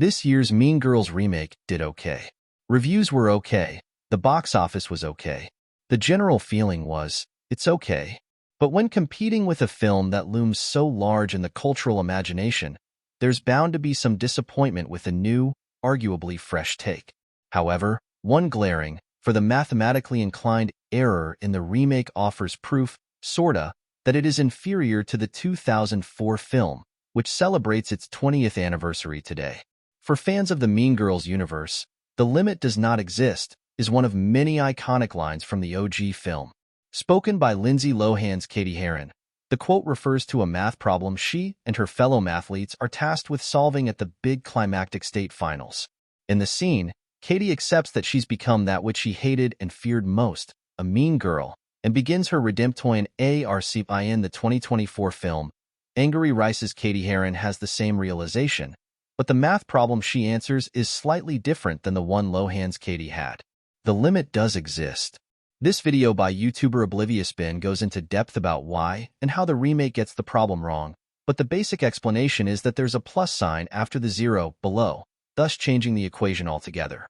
This year's Mean Girls remake did okay. Reviews were okay. The box office was okay. The general feeling was, it's okay. But when competing with a film that looms so large in the cultural imagination, there's bound to be some disappointment with a new, arguably fresh take. However, one glaring, for the mathematically inclined, error in the remake offers proof, sorta, that it is inferior to the 2004 film, which celebrates its 20th anniversary today. For fans of the Mean Girls universe, "The limit does not exist" is one of many iconic lines from the OG film. Spoken by Lindsay Lohan's Katie Heron, the quote refers to a math problem she and her fellow mathletes are tasked with solving at the big climactic state finals. In the scene, Katie accepts that she's become that which she hated and feared most, a mean girl, and begins her redemption arc in the 2024 film. Angry Rice's Katie Heron has the same realization, but the math problem she answers is slightly different than the one Lohan's Katie had. The limit does exist. This video by YouTuber ObliviousBin goes into depth about why and how the remake gets the problem wrong, but the basic explanation is that there's a plus sign after the zero below, thus changing the equation altogether.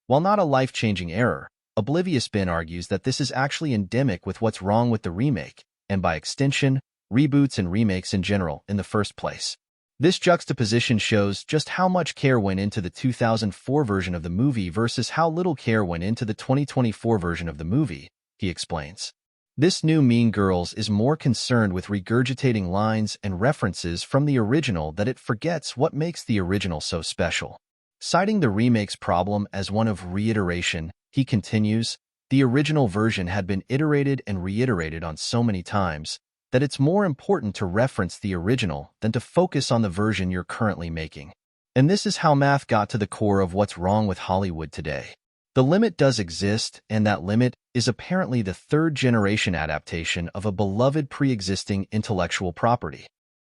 While not a life-changing error, ObliviousBin argues that this is actually endemic with what's wrong with the remake, and by extension, reboots and remakes in general in the first place. This juxtaposition shows just how much care went into the 2004 version of the movie versus how little care went into the 2024 version of the movie, he explains. This new Mean Girls is more concerned with regurgitating lines and references from the original that it forgets what makes the original so special. Citing the remake's problem as one of reiteration, he continues, "The original version had been iterated and reiterated on so many times that it's more important to reference the original than to focus on the version you're currently making. And this is how math got to the core of what's wrong with Hollywood today. The limit does exist, and that limit is apparently the third-generation adaptation of a beloved pre-existing intellectual property.